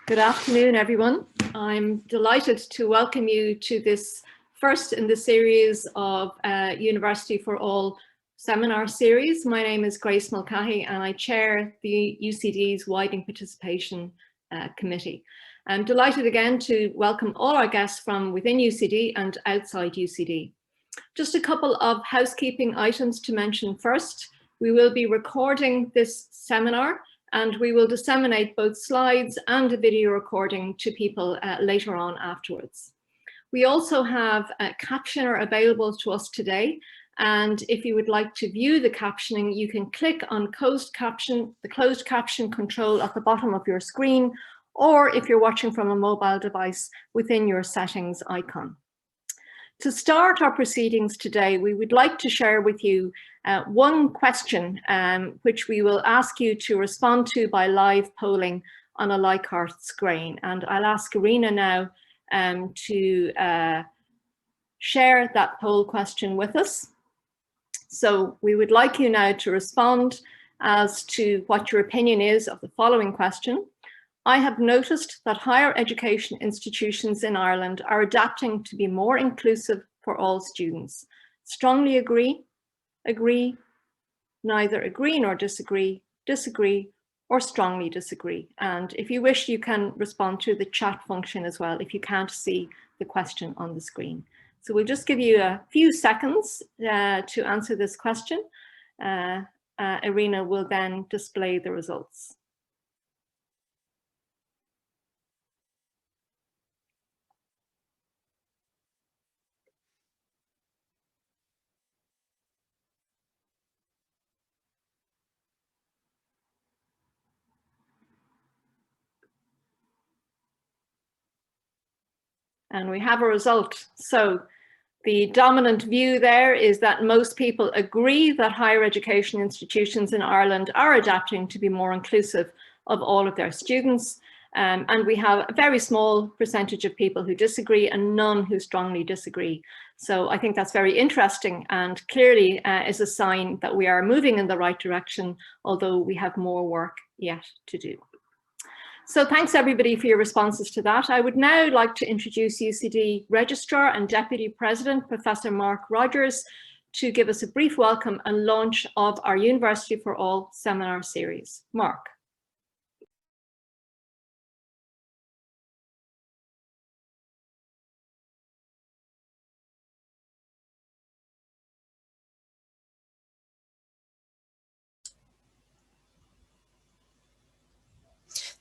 Good afternoon, everyone. I'm delighted to welcome you to this first in the series of University for All seminar series. My name is Grace Mulcahy and I chair the UCD's Widening Participation Committee. I'm delighted again to welcome all our guests from within UCD and outside UCD. Just a couple of housekeeping items to mention first. We will be recording this seminar and we will disseminate both slides and a video recording to people later on afterwards. We also have a captioner available to us today, and if you would like to view the captioning, you can click on the closed caption control at the bottom of your screen, or if you're watching from a mobile device, within your settings icon. To start our proceedings today, we would like to share with you one question which we will ask you to respond to by live polling on a Leichhardt screen. And I'll ask Irina now to share that poll question with us. So we would like you now to respond as to what your opinion is of the following question. I have noticed that higher education institutions in Ireland are adapting to be more inclusive for all students. Strongly agree, agree, neither agree nor disagree, disagree, or strongly disagree. And if you wish, you can respond to the chat function as well if you can't see the question on the screen. So we'll just give you a few seconds to answer this question. Irina will then display the results. And we have a result. So the dominant view there is that most people agree that higher education institutions in Ireland are adapting to be more inclusive of all of their students. And we have a very small percentage of people who disagree and none who strongly disagree. So I think that's very interesting and clearly is a sign that we are moving in the right direction, although we have more work yet to do. So thanks everybody for your responses to that. I would now like to introduce UCD Registrar and Deputy President, Professor Mark Rogers, to give us a brief welcome and launch of our University for All seminar series. Mark.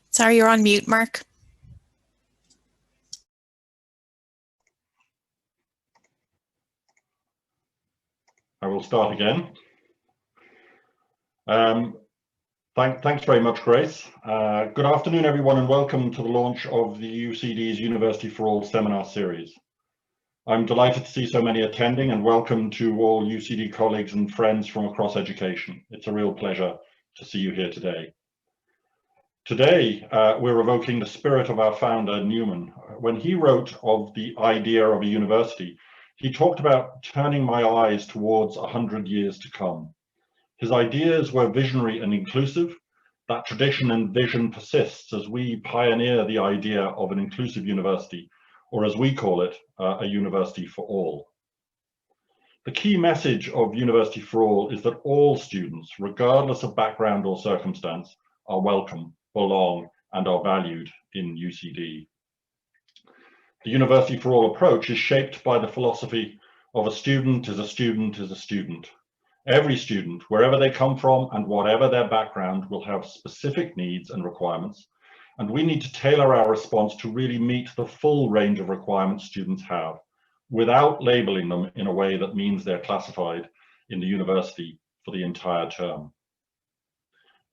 Sorry, you're on mute, Mark. I will start again. Thanks very much, Grace. Good afternoon, everyone, and welcome to the launch of the UCD's University for All seminar series. I'm delighted to see so many attending, and welcome to all UCD colleagues and friends from across education. It's a real pleasure to see you here today. Today, we're evoking the spirit of our founder, Newman. When he wrote of the idea of a university, he talked about turning my eyes towards 100 years to come. His ideas were visionary and inclusive. That tradition and vision persists as we pioneer the idea of an inclusive university, or as we call it, a university for all. The key message of University for All is that all students, regardless of background or circumstance, are welcome, belong, and are valued in UCD. The University for All approach is shaped by the philosophy of a student is a student is a student. Every student, wherever they come from and whatever their background, will have specific needs and requirements, and we need to tailor our response to really meet the full range of requirements students have, without labeling them in a way that means they're classified in the university for the entire term.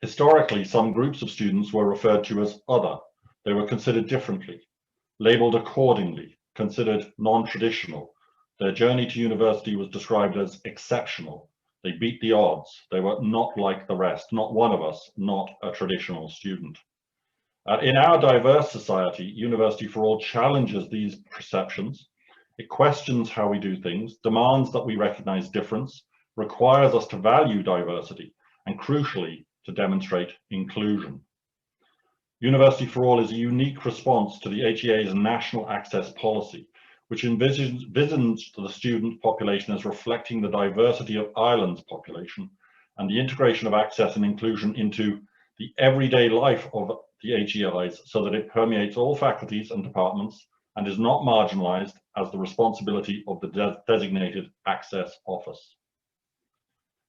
Historically, some groups of students were referred to as other. They were considered differently, labeled accordingly, considered non-traditional. Their journey to university was described as exceptional. They beat the odds. They were not like the rest, not one of us, not a traditional student. In our diverse society, University for All challenges these perceptions. It questions how we do things, demands that we recognize difference, requires us to value diversity, and crucially, to demonstrate inclusion. University for All is a unique response to the HEA's national access policy, which envisions the student population as reflecting the diversity of Ireland's population and the integration of access and inclusion into the everyday life of the HEIs so that it permeates all faculties and departments and is not marginalised as the responsibility of the designated access office.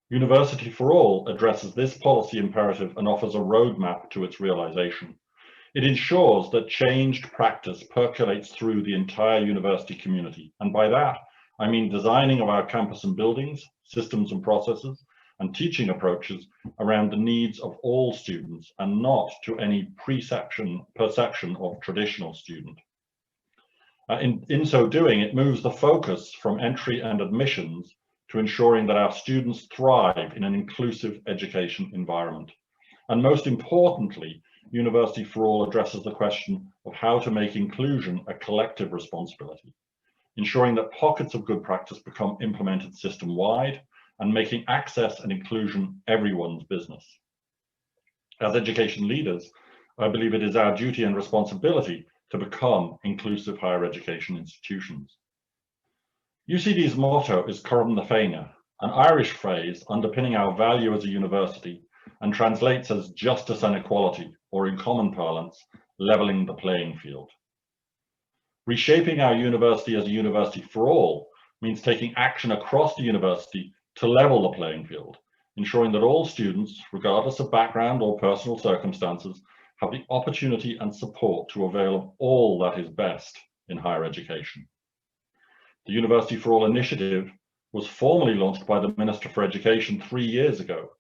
University for All addresses this policy imperative and offers a roadmap to its realisation. It ensures that changed practice percolates through the entire university community, and by that I mean designing of our campus and buildings, systems and processes, and teaching approaches around the needs of all students and not to any perception of traditional student. In so doing, it moves the focus from entry and admissions to ensuring that our students thrive in an inclusive education environment. And most importantly, University for All addresses the question of how to make inclusion a collective responsibility, ensuring that pockets of good practice become implemented system-wide and making access and inclusion everyone's business. As education leaders, I believe it is our duty and responsibility to become inclusive higher education institutions. UCD's motto is Corm na Féine, an Irish phrase underpinning our value as a university and translates as justice and equality, or in common parlance, levelling the playing field. Reshaping our university as a university for all means taking action across the university to level the playing field, ensuring that all students, regardless of background or personal circumstances, have the opportunity and support to avail of all that is best in higher education. The University for All initiative was formally launched by the Minister for Education 3 years ago.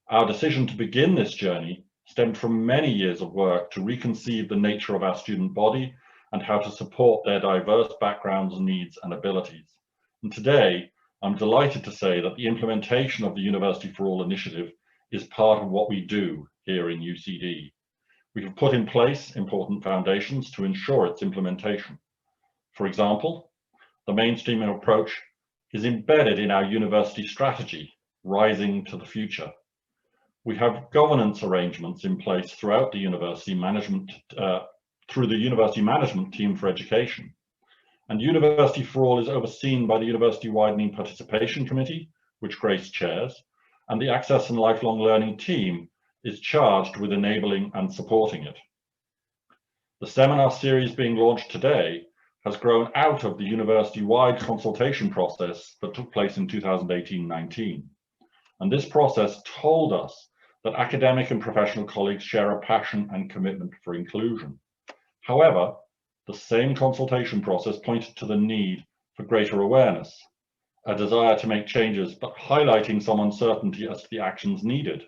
Our decision to begin this journey stemmed from many years of work to reconceive the nature of our student body and how to support their diverse backgrounds, needs, and abilities. And today, I'm delighted to say that the implementation of the University for All initiative is part of what we do here in UCD. We have put in place important foundations to ensure its implementation. For example, the mainstreaming approach is embedded in our university strategy, Rising to the Future. We have governance arrangements in place throughout the university management, through the University Management Team for Education. And University for All is overseen by the University Widening Participation Committee, which Grace chairs, and the Access and Lifelong Learning team is charged with enabling and supporting it. The seminar series being launched today has grown out of the university-wide consultation process that took place in 2018-19. And this process told us that academic and professional colleagues share a passion and commitment for inclusion. However, the same consultation process pointed to the need for greater awareness, a desire to make changes, but highlighting some uncertainty as to the actions needed,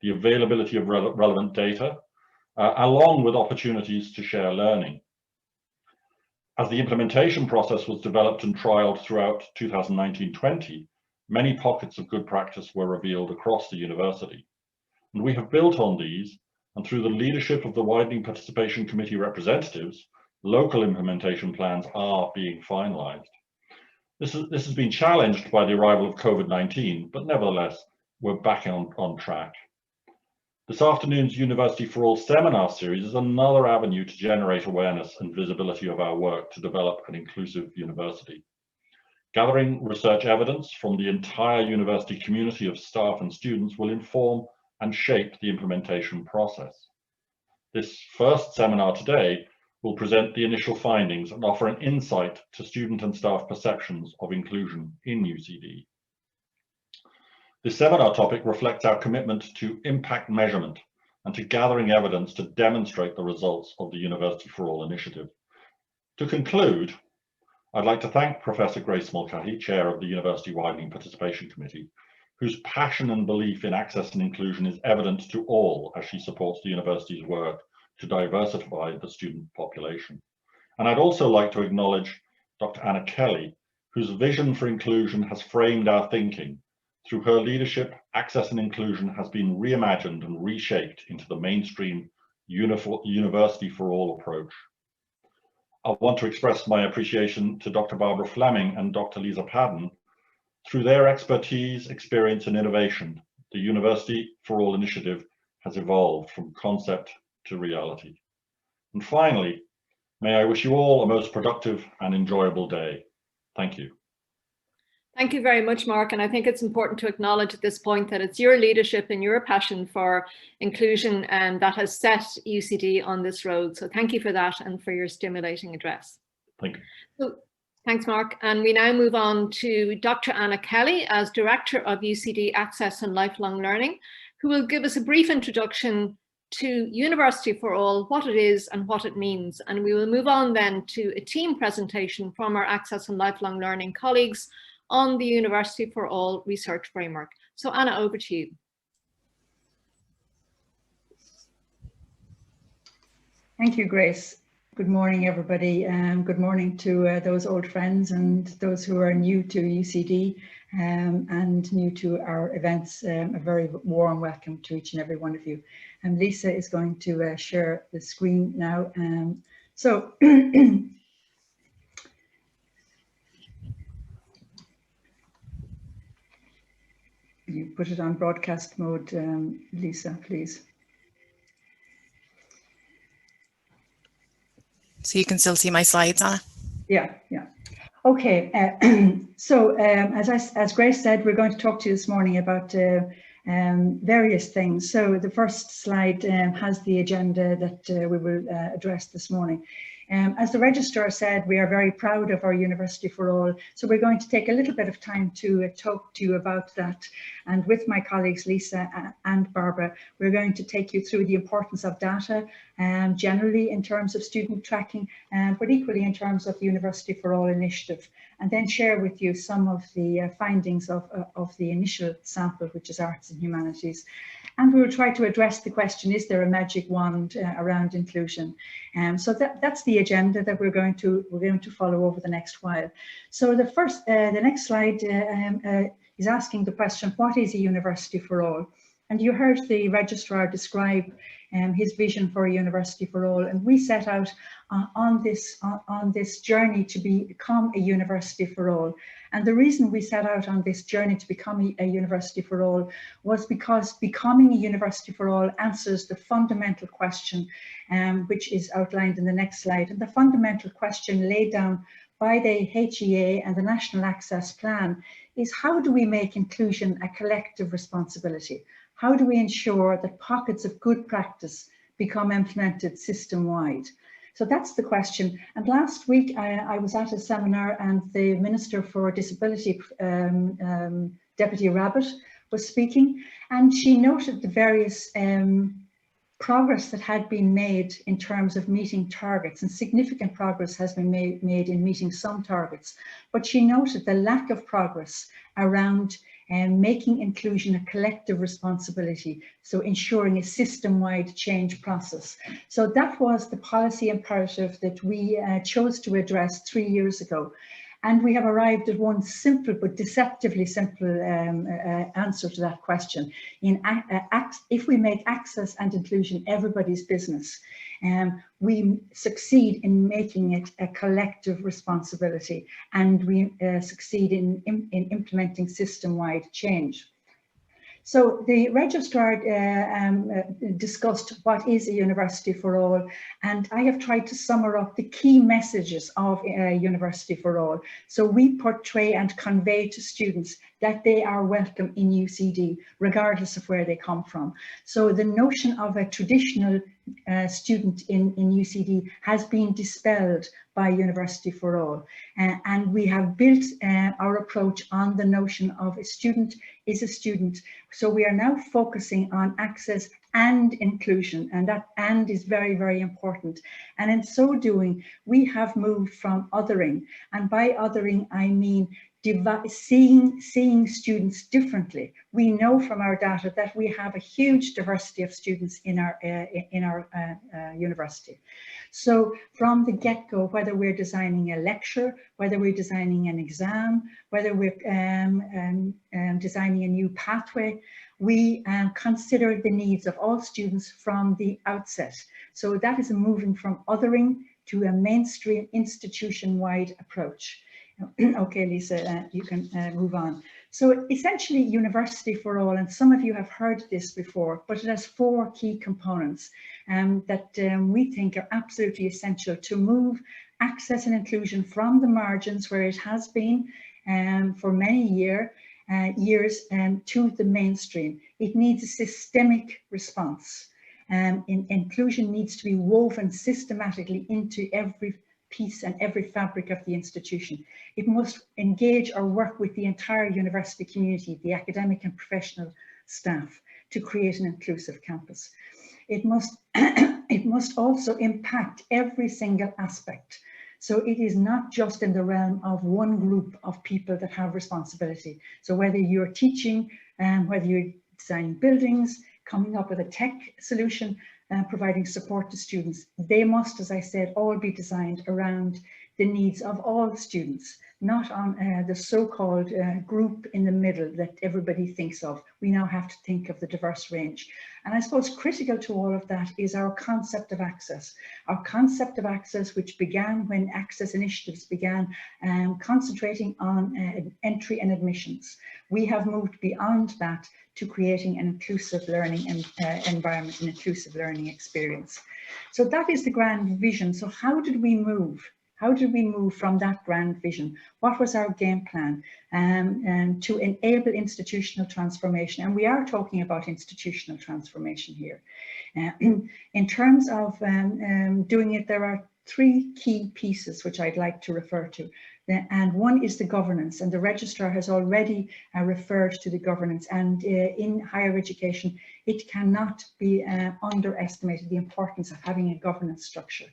the availability of relevant data, along with opportunities to share learning. As the implementation process was developed and trialed throughout 2019-20, many pockets of good practice were revealed across the university. And we have built on these, and through the leadership of the Widening Participation Committee representatives, local implementation plans are being finalised. This has been challenged by the arrival of COVID-19, but nevertheless, we're back on track. This afternoon's University for All seminar series is another avenue to generate awareness and visibility of our work to develop an inclusive university. Gathering research evidence from the entire university community of staff and students will inform and shape the implementation process. This first seminar today will present the initial findings and offer an insight to student and staff perceptions of inclusion in UCD. This seminar topic reflects our commitment to impact measurement and to gathering evidence to demonstrate the results of the University for All initiative. To conclude, I'd like to thank Professor Grace Mulcahy, Chair of the University Widening Participation Committee, whose passion and belief in access and inclusion is evident to all as she supports the university's work to diversify the student population. And I'd also like to acknowledge Dr. Anna Kelly, whose vision for inclusion has framed our thinking. Through her leadership, access and inclusion has been reimagined and reshaped into the mainstream University for All approach. I want to express my appreciation to Dr. Barbara Fleming and Dr. Lisa Padden. Through their expertise, experience and innovation, the University for All initiative has evolved from concept to reality. And finally, may I wish you all a most productive and enjoyable day. Thank you. Thank you very much, Mark. And I think it's important to acknowledge at this point that it's your leadership and your passion for inclusion that has set UCD on this road. So thank you for that and for your stimulating address. Thank you. So, thanks, Mark. And we now move on to Dr. Anna Kelly as Director of UCD Access and Lifelong Learning, who will give us a brief introduction to University for All, what it is and what it means. And we will move on then to a team presentation from our Access and Lifelong Learning colleagues on the University for All research framework. So Anna, over to you. Thank you, Grace. Good morning, everybody. Good morning to those old friends and those who are new to UCD and new to our events. A very warm welcome to each and every one of you. And Lisa is going to share the screen now. So you put it on broadcast mode, Lisa, please. So you can still see my slides, Anna? Yeah. Okay, so as Grace said, we're going to talk to you this morning about various things. So the first slide has the agenda that we will address this morning. As the Registrar said, we are very proud of our University for All. So we're going to take a little bit of time to talk to you about that. And with my colleagues, Lisa and Barbara, we're going to take you through the importance of data, generally in terms of student tracking, but equally in terms of the University for All initiative, and then share with you some of the findings of the initial sample, which is arts and humanities. And we will try to address the question, is there a magic wand around inclusion? So that's the agenda that we're going to follow over the next while. So the next slide is asking the question, what is a University for All? And you heard the Registrar describe his vision for a University for All, and we set out on this journey to become a University for All. And the reason we set out on this journey to become a University for All was because becoming a University for All answers the fundamental question, which is outlined in the next slide. And the fundamental question laid down by the HEA and the National Access Plan is, how do we make inclusion a collective responsibility? How do we ensure that pockets of good practice become implemented system-wide? So that's the question. And last week I was at a seminar and the Minister for Disability, Deputy Rabbit, was speaking, and she noted the various progress that had been made in terms of meeting targets, and significant progress has been made in meeting some targets. But she noted the lack of progress around making inclusion a collective responsibility, so ensuring a system-wide change process. So that was the policy imperative that we chose to address 3 years ago. And we have arrived at one simple but deceptively simple answer to that question. If we make access and inclusion everybody's business, we succeed in making it a collective responsibility, and we succeed in implementing system-wide change. So the Registrar discussed what is a University for All, and I have tried to sum up the key messages of a University for All. So we portray and convey to students that they are welcome in UCD, regardless of where they come from. So the notion of a traditional student in UCD has been dispelled by University for All, and we have built our approach on the notion of a student is a student. So we are now focusing on access and inclusion, and that "and" is very, very important. And in so doing, we have moved from othering, and by othering I mean seeing students differently. We know from our data that we have a huge diversity of students in our university. So from the get-go, whether we're designing a lecture, whether we're designing an exam, whether we're designing a new pathway, we consider the needs of all students from the outset. So that is a moving from othering to a mainstream institution-wide approach. Okay, Lisa, you can move on. So essentially University for All, and some of you have heard this before, but it has 4 key components that we think are absolutely essential to move access and inclusion from the margins where it has been for many years to the mainstream. It needs a systemic response. Inclusion needs to be woven systematically into every piece and every fabric of the institution. It must engage or work with the entire university community, the academic and professional staff, to create an inclusive campus. It must, it must also impact every single aspect. So it is not just in the realm of one group of people that have responsibility. So whether you're teaching, whether you're designing buildings, coming up with a tech solution, providing support to students, they must, as I said, all be designed around the needs of all students, not on the so-called group in the middle that everybody thinks of. We now have to think of the diverse range. And I suppose critical to all of that is our concept of access. Our concept of access, which began when access initiatives began concentrating on entry and admissions. We have moved beyond that to creating an inclusive learning environment, an inclusive learning experience. So that is the grand vision. So how did we move? How did we move from that grand vision? What was our game plan to enable institutional transformation? And we are talking about institutional transformation here. In terms of doing it, there are 3 key pieces which I'd like to refer to. And one is the governance, and the Registrar has already referred to the governance, and in higher education, it cannot be underestimated the importance of having a governance structure.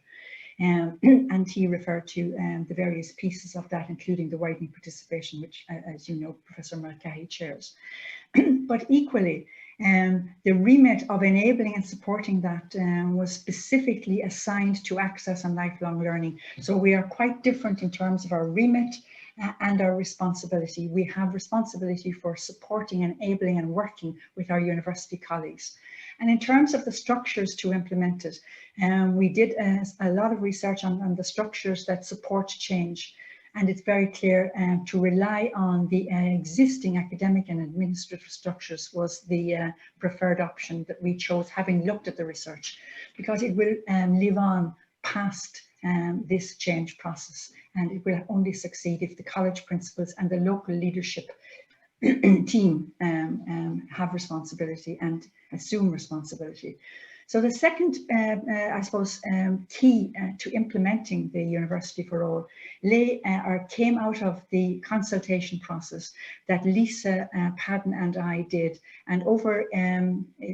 And he referred to the various pieces of that, including the widening participation, which, as you know, Professor Mulcahy chairs. But equally, the remit of enabling and supporting that was specifically assigned to access and lifelong learning. So we are quite different in terms of our remit and our responsibility. We have responsibility for supporting, enabling and working with our university colleagues. And in terms of the structures to implement it, we did a lot of research on the structures that support change. And it's very clear to rely on the existing academic and administrative structures was the preferred option that we chose, having looked at the research, because it will live on past this change process, and it will only succeed if the college principals and the local leadership team have responsibility and assume responsibility. So the second, I suppose, key to implementing the University for All came out of the consultation process that Lisa Padden and I did. And over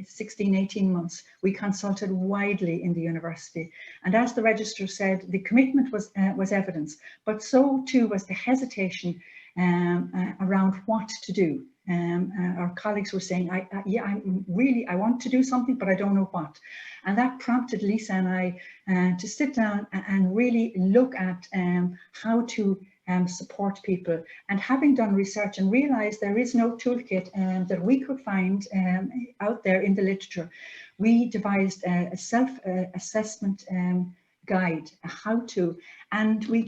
16, 18 months, we consulted widely in the university. And as the Registrar said, the commitment was evidence, but so too was the hesitation around what to do. Our colleagues were saying, I want to do something, but I don't know what. And that prompted Lisa and I to sit down and really look at how to support people. And having done research and realized there is no toolkit that we could find out there in the literature, we devised a self-assessment guide, how to, and we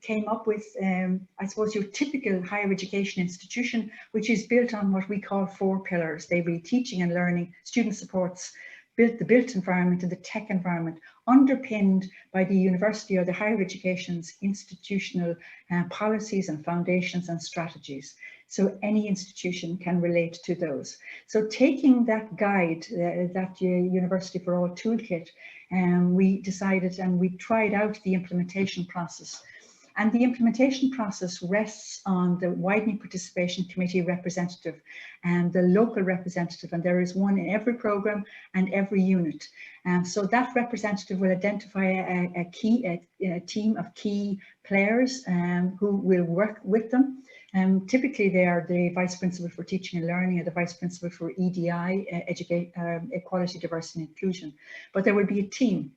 came up with, I suppose, your typical higher education institution, which is built on what we call 4 pillars. They be teaching and learning, student supports, the built environment and the tech environment, underpinned by the university or the higher education's institutional policies and foundations and strategies. So any institution can relate to those. So taking that guide, that University for All toolkit, we decided and we tried out the implementation process. And the implementation process rests on the Widening Participation Committee representative and the local representative, and there is one in every programme and every unit. So that representative will identify a team of key players who will work with them. Typically they are the Vice Principal for Teaching and Learning or the Vice Principal for EDI, Equality, Diversity and Inclusion, but there will be a team.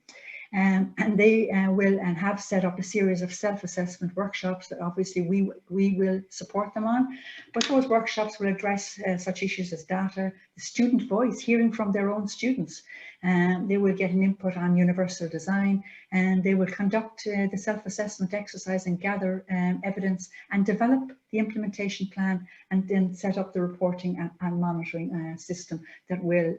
And they will and have set up a series of self-assessment workshops that obviously we will support them on. But those workshops will address such issues as data, the student voice, hearing from their own students. They will get an input on universal design, and they will conduct the self-assessment exercise and gather evidence and develop the implementation plan, and then set up the reporting and monitoring system that will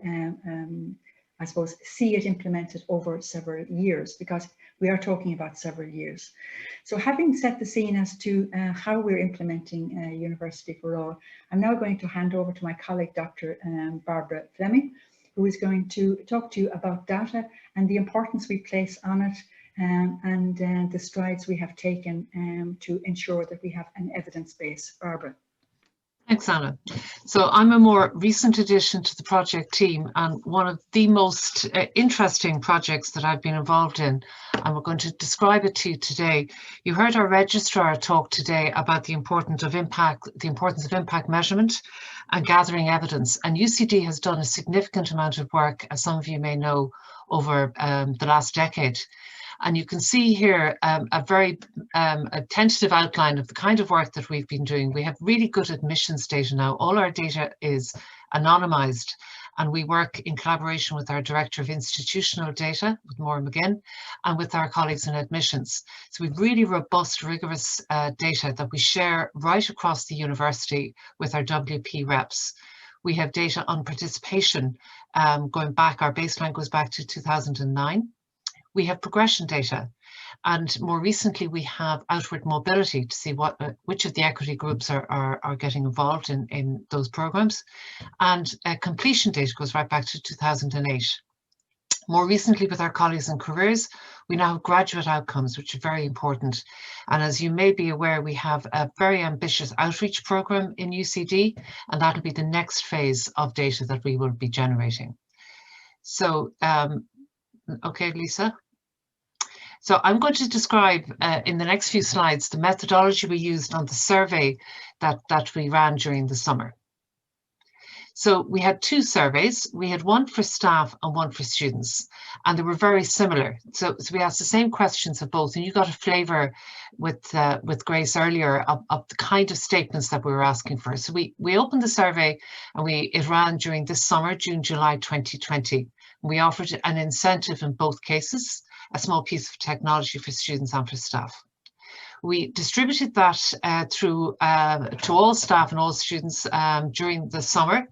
I suppose, see it implemented over several years, because we are talking about several years. So having set the scene as to how we're implementing University for All, I'm now going to hand over to my colleague, Dr. Barbara Fleming, who is going to talk to you about data and the importance we place on it, and the strides we have taken to ensure that we have an evidence base. Barbara. Thanks, Anna. So I'm a more recent addition to the project team, and one of the most interesting projects that I've been involved in, and we're going to describe it to you today. You heard our registrar talk today about the importance of impact measurement and gathering evidence. And UCD has done a significant amount of work, as some of you may know, over the last decade. And you can see here a very a tentative outline of the kind of work that we've been doing. We have really good admissions data now. All our data is anonymized, and we work in collaboration with our Director of Institutional Data, with Maura McGinn, and with our colleagues in admissions. So we've really robust, rigorous data that we share right across the university with our WP reps. We have data on participation going back, our baseline goes back to 2009. We have progression data, and more recently we have outward mobility to see which of the equity groups are getting involved in those programs, and completion data goes right back to 2008. More recently, with our colleagues in careers, we now have graduate outcomes, which are very important. And as you may be aware, we have a very ambitious outreach program in UCD, and that'll be the next phase of data that we will be generating. So, okay, Lisa. So I'm going to describe in the next few slides the methodology we used on the survey that we ran during the summer. So we had two surveys. We had one for staff and one for students, and they were very similar. So we asked the same questions of both, and you got a flavour with Grace earlier of the kind of statements that we were asking for. So we opened the survey, and it ran during this summer, June, July 2020. We offered an incentive in both cases, a small piece of technology for students and for staff. We distributed that to all staff and all students during the summer.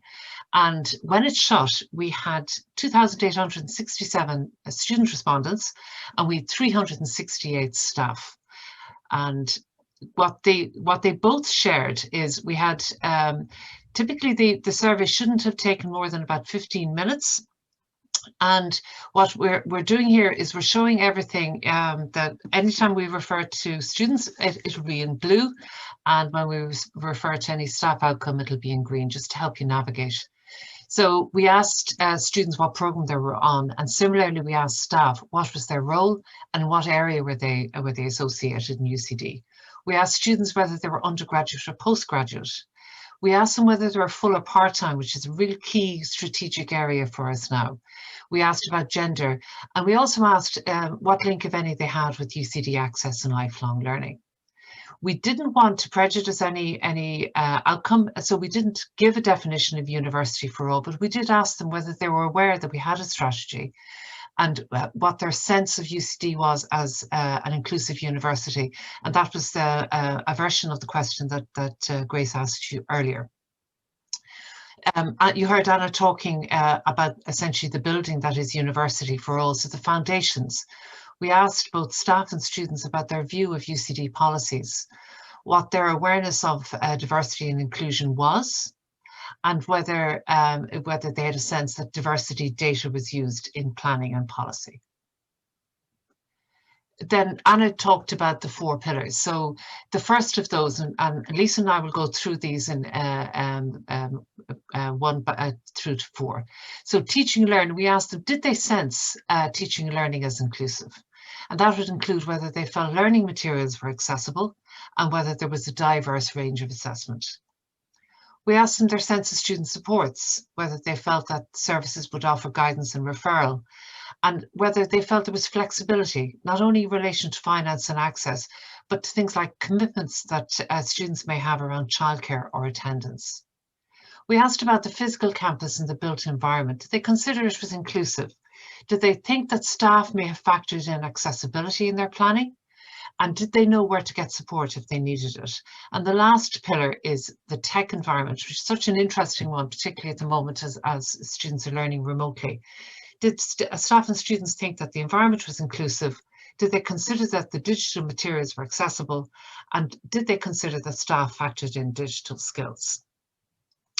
And when it shut, we had 2,867 student respondents, and we had 368 staff. And what they both shared is we had, typically the survey shouldn't have taken more than about 15 minutes. And what we're doing here is we're showing everything that anytime we refer to students, it'll be in blue. And when we refer to any staff outcome, it'll be in green, just to help you navigate. So we asked students what program they were on, and similarly we asked staff what was their role and in what area were they associated in UCD. We asked students whether they were undergraduate or postgraduate. We asked them whether they were full or part-time, which is a really key strategic area for us now. We asked about gender, and we also asked what link, if any, they had with UCD Access and lifelong learning. We didn't want to prejudice any outcome, so we didn't give a definition of University for All, but we did ask them whether they were aware that we had a strategy and what their sense of UCD was as an inclusive university. And that was a version of the question that Grace asked you earlier. You heard Anna talking about essentially the building that is University for All, so the foundations. We asked both staff and students about their view of UCD policies, what their awareness of diversity and inclusion was, and whether they had a sense that diversity data was used in planning and policy. Then Anna talked about the 4 pillars. So the first of those, and Lisa and I will go through these in 1 through to 4. So teaching and learning, we asked them, did they sense teaching and learning as inclusive? And that would include whether they felt learning materials were accessible and whether there was a diverse range of assessment. We asked them their sense of student supports, whether they felt that services would offer guidance and referral, and whether they felt there was flexibility, not only in relation to finance and access, but to things like commitments that students may have around childcare or attendance. We asked about the physical campus and the built environment. Did they consider it was inclusive? Did they think that staff may have factored in accessibility in their planning? And did they know where to get support if they needed it? And the last pillar is the tech environment, which is such an interesting one, particularly at the moment as students are learning remotely. Did staff and students think that the environment was inclusive? Did they consider that the digital materials were accessible? And did they consider that staff factored in digital skills?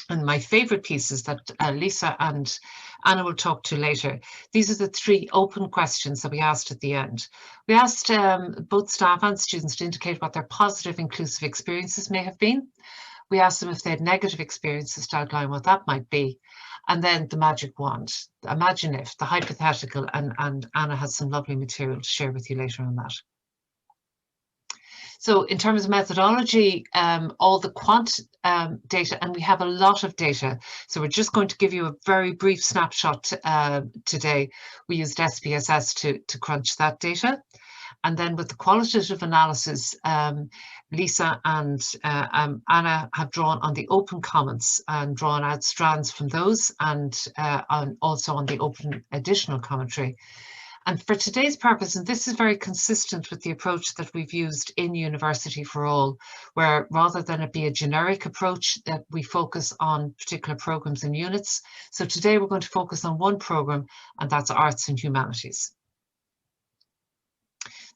And my favorite pieces that Lisa and Anna will talk to later, these are the 3 open questions that we asked at the end. We asked both staff and students to indicate what their positive inclusive experiences may have been. We asked them if they had negative experiences to outline what that might be. And then the magic wand, imagine if, the hypothetical, and Anna has some lovely material to share with you later on that. So in terms of methodology, all the quant data, and we have a lot of data. So we're just going to give you a very brief snapshot today. We used SPSS to crunch that data. And then with the qualitative analysis, Lisa and Anna have drawn on the open comments and drawn out strands from those, and also on the open additional commentary. And for today's purpose, and this is very consistent with the approach that we've used in University for All, where rather than it be a generic approach, that we focus on particular programs and units. So today we're going to focus on one program, and that's Arts and Humanities.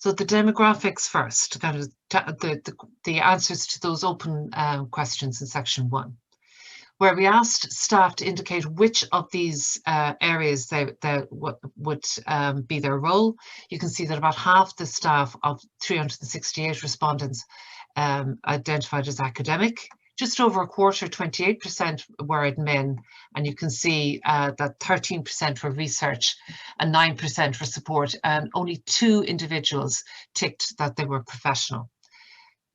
So the demographics first, kind of the answers to those open questions in section 1. Where we asked staff to indicate which of these areas they would be their role. You can see that about half the staff of 368 respondents identified as academic. Just over a quarter, 28% were admin, and you can see that 13% were research and 9% for support, and only 2 individuals ticked that they were professional.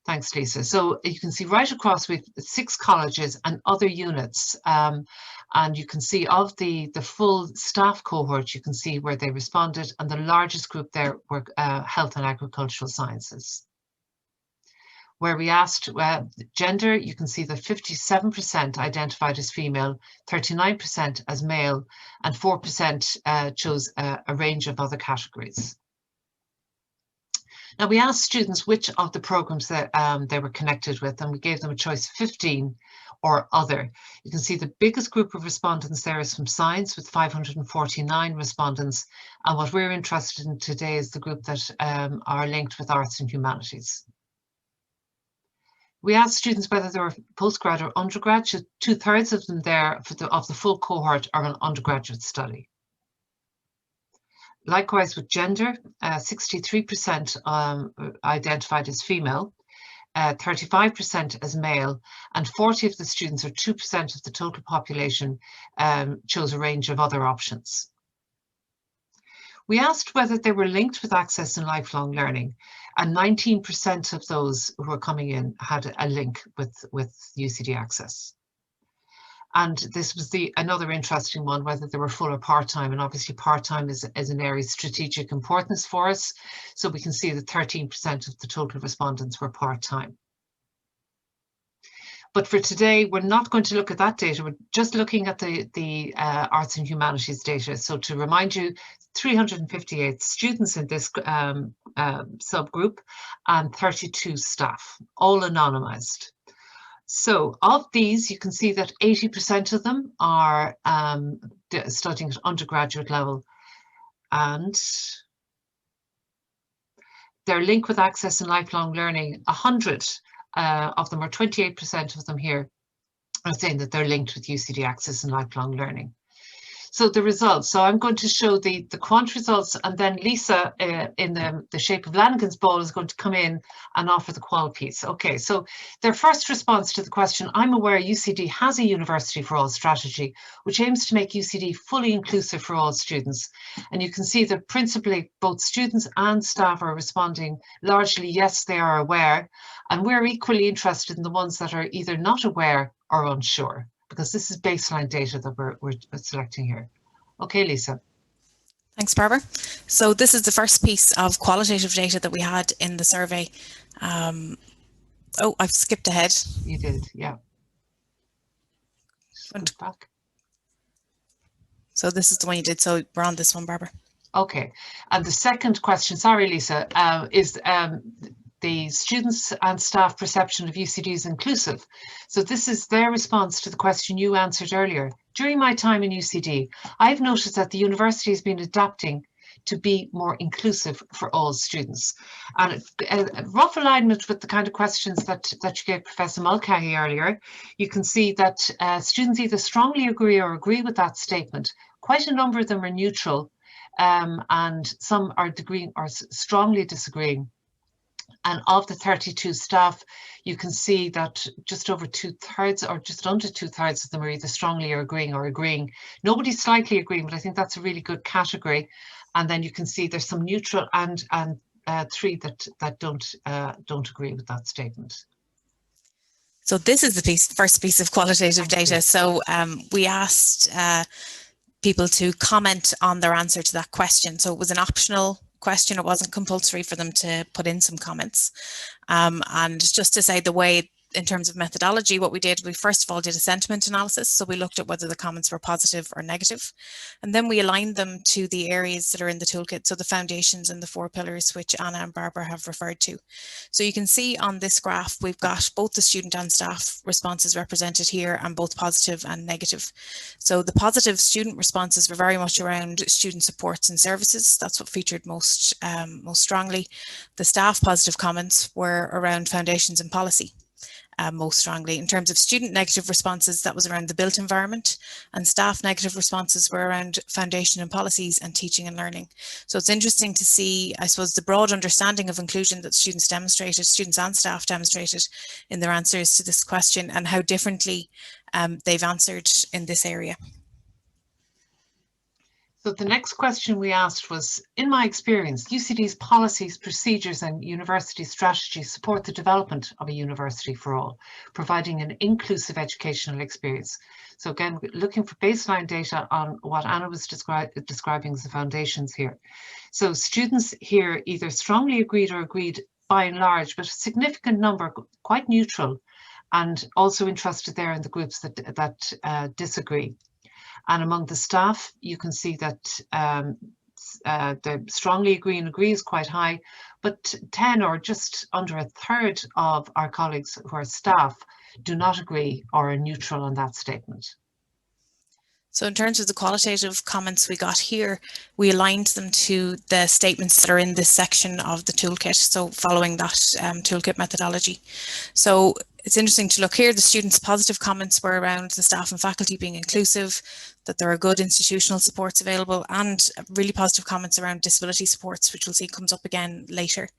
Thanks, Lisa. So you can see right across with 6 colleges and other units, and you can see of the full staff cohort, you can see where they responded, and the largest group there were health and agricultural sciences. Where we asked gender, you can see that 57% identified as female, 39% as male, and 4% chose a range of other categories. Now, we asked students which of the programs that they were connected with, and we gave them a choice 15 or other. You can see the biggest group of respondents there is from science with 549 respondents. And what we're interested in today is the group that are linked with arts and humanities. We asked students whether they were postgrad or undergrad. 2/3 of them there of the full cohort are an undergraduate study. Likewise with gender, 63% identified as female, 35% as male, and 40 of the students, or 2% of the total population, chose a range of other options. We asked whether they were linked with access and lifelong learning, and 19% of those who were coming in had a link with UCD Access. And this was another interesting one, whether they were full or part-time. And obviously part-time is an area of strategic importance for us. So we can see that 13% of the total respondents were part-time. But for today, we're not going to look at that data. We're just looking at the arts and humanities data. So to remind you, 358 students in this subgroup and 32 staff, all anonymized. So of these, you can see that 80% of them are studying at undergraduate level, and their link with access and lifelong learning, 100 of them, or 28% of them here, are saying that they're linked with UCD Access and lifelong learning. So the results, so I'm going to show the quant results, and then Lisa in the shape of Lanigan's ball is going to come in and offer the qual piece. Okay, so their first response to the question, I'm aware UCD has a University for All strategy, which aims to make UCD fully inclusive for all students. And you can see that principally both students and staff are responding largely, yes, they are aware. And we're equally interested in the ones that are either not aware or unsure, because this is baseline data that we're selecting here. Okay, Lisa. Thanks, Barbara. So this is the first piece of qualitative data that we had in the survey. Oh, I've skipped ahead. You did, yeah. Just go back. So this is the one you did. So we're on this one, Barbara. Okay. And the second question, sorry, Lisa, is the students and staff perception of UCD is inclusive. So this is their response to the question you answered earlier. During my time in UCD, I've noticed that the university has been adapting to be more inclusive for all students. And a rough alignment with the kind of questions that you gave Professor Mulcahy earlier, you can see that students either strongly agree or agree with that statement. Quite a number of them are neutral, and some are agreeing or strongly disagreeing. And of the 32 staff, you can see that just over 2/3 or just under 2/3 of them are either strongly or agreeing. Nobody's slightly agreeing, but I think that's a really good category. And then you can see there's some neutral and 3 that don't agree with that statement. So this is the first piece of qualitative data. So we asked people to comment on their answer to that question. So it was an optional question. It wasn't compulsory for them to put in some comments. And just to say the way, in terms of methodology, what we did, we first of all did a sentiment analysis. So we looked at whether the comments were positive or negative. And then we aligned them to the areas that are in the toolkit. So the foundations and the 4 pillars, which Anna and Barbara have referred to. So you can see on this graph, we've got both the student and staff responses represented here, and both positive and negative. So the positive student responses were very much around student supports and services. That's what featured most strongly. The staff positive comments were around foundations and policy. Most strongly. In terms of student negative responses, that was around the built environment, and staff negative responses were around foundation and policies and teaching and learning. So it's interesting to see, I suppose, the broad understanding of inclusion that students and staff demonstrated in their answers to this question, and how differently they've answered in this area. So the next question we asked was, in my experience, UCD's policies, procedures and university strategies support the development of a university for all, providing an inclusive educational experience. So again, looking for baseline data on what Anna was describing as the foundations here. So students here either strongly agreed or agreed by and large, but a significant number quite neutral, and also interested there in the groups that disagree. And among the staff, you can see that the strongly agree and agree is quite high, but 10 or just under 1/3 of our colleagues who are staff do not agree or are neutral on that statement. So in terms of the qualitative comments we got here, we aligned them to the statements that are in this section of the toolkit, so following that toolkit methodology. So it's interesting to look here, the students' positive comments were around the staff and faculty being inclusive, that there are good institutional supports available, and really positive comments around disability supports, which we'll see comes up again later.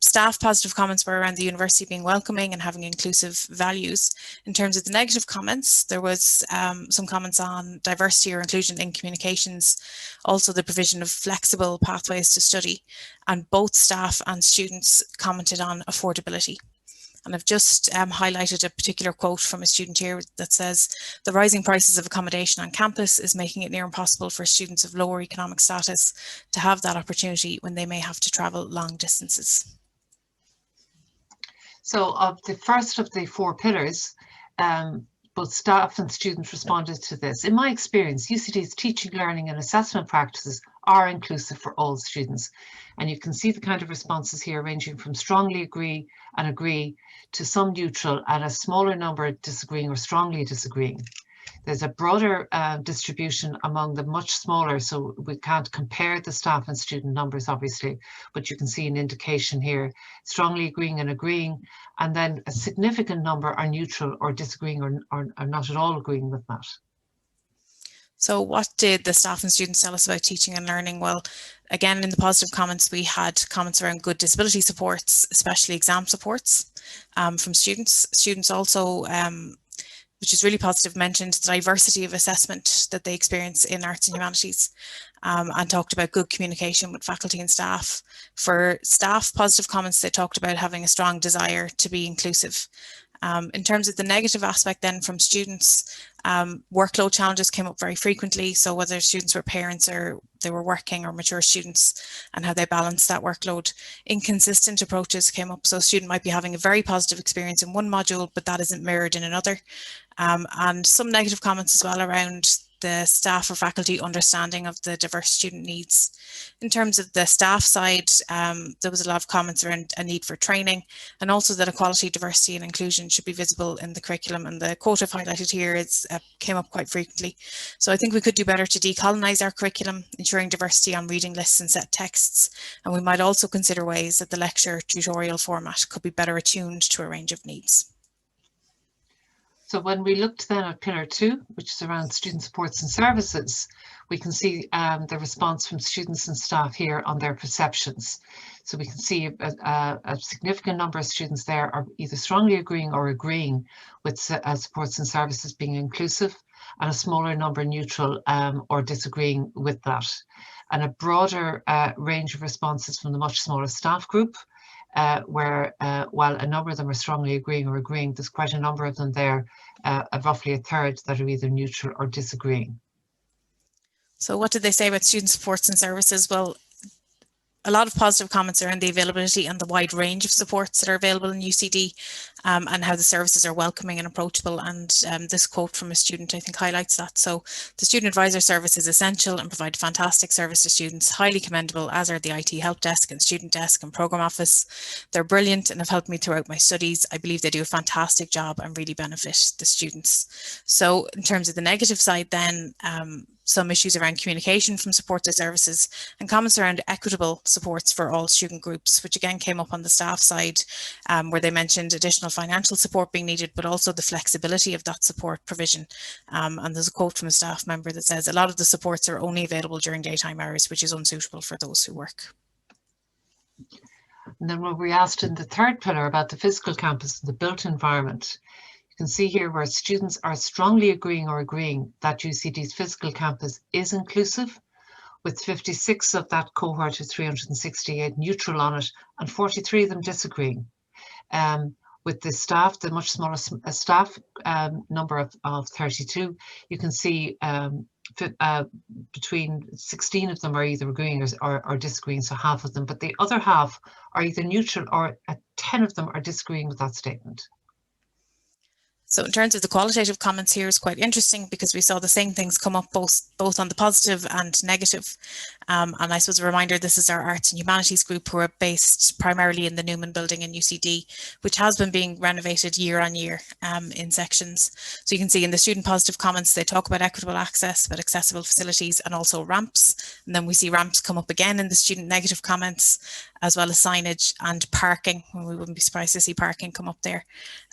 Staff positive comments were around the university being welcoming and having inclusive values. In terms of the negative comments, there was some comments on diversity or inclusion in communications, also the provision of flexible pathways to study, and both staff and students commented on affordability. And I've just highlighted a particular quote from a student here that says, the rising prices of accommodation on campus is making it near impossible for students of lower economic status to have that opportunity when they may have to travel long distances. So of the first of the 4 pillars, both staff and students responded to this. In my experience, UCD's teaching, learning and assessment practices are inclusive for all students. And you can see the kind of responses here ranging from strongly agree and agree to some neutral and a smaller number disagreeing or strongly disagreeing. There's a broader distribution among the much smaller, so we can't compare the staff and student numbers obviously, but you can see an indication here, strongly agreeing and agreeing, and then a significant number are neutral or disagreeing or not at all agreeing with that. So what did the staff and students tell us about teaching and learning? Well, again, in the positive comments, we had comments around good disability supports, especially exam supports from students. Students also, which is really positive, mentioned the diversity of assessment that they experience in arts and humanities, and talked about good communication with faculty and staff. For staff positive comments, they talked about having a strong desire to be inclusive. In terms of the negative aspect then from students, workload challenges came up very frequently. So whether students were parents or they were working, or mature students, and how they balanced that workload. Inconsistent approaches came up. So a student might be having a very positive experience in one module, but that isn't mirrored in another. And some negative comments as well around the staff or faculty understanding of the diverse student needs. In terms of the staff side, there was a lot of comments around a need for training, and also that equality, diversity and inclusion should be visible in the curriculum. And the quote I've highlighted here is, came up quite frequently. So I think we could do better to decolonise our curriculum, ensuring diversity on reading lists and set texts. And we might also consider ways that the lecture tutorial format could be better attuned to a range of needs. So when we looked then at Pillar 2, which is around student supports and services, we can see the response from students and staff here on their perceptions. So we can see a significant number of students there are either strongly agreeing or agreeing with supports and services being inclusive, and a smaller number neutral or disagreeing with that. And a broader range of responses from the much smaller staff group, where while a number of them are strongly agreeing or agreeing, there's quite a number of them there, roughly a third, that are either neutral or disagreeing. So what did they say about student supports and services? Well, a lot of positive comments around the availability and the wide range of supports that are available in UCD, and how the services are welcoming and approachable. And this quote from a student I think highlights that. So the student advisor service is essential and provide fantastic service to students, highly commendable, as are the IT help desk and student desk and programme office. They're brilliant and have helped me throughout my studies. I believe they do a fantastic job and really benefit the students. So in terms of the negative side then, some issues around communication from supports or services, and comments around equitable supports for all student groups, which again came up on the staff side, where they mentioned additional financial support being needed, but also the flexibility of that support provision. And there's a quote from a staff member that says, a lot of the supports are only available during daytime hours, which is unsuitable for those who work. And then when we asked in the third pillar about the physical campus, the built environment, you can see here where students are strongly agreeing or agreeing that UCD's physical campus is inclusive, with 56 of that cohort of 368 neutral on it, and 43 of them disagreeing. With the staff, the much smaller staff number of 32, you can see between 16 of them are either agreeing or disagreeing, so half of them, but the other half are either neutral, or 10 of them are disagreeing with that statement. So in terms of the qualitative comments here is quite interesting, because we saw the same things come up both on the positive and negative. And I suppose a reminder, this is our arts and humanities group, who are based primarily in the Newman building in UCD, which has been being renovated year on year in sections. So you can see in the student positive comments, they talk about equitable access, about accessible facilities, and also ramps. And then we see ramps come up again in the student negative comments, as well as signage and parking. We wouldn't be surprised to see parking come up there.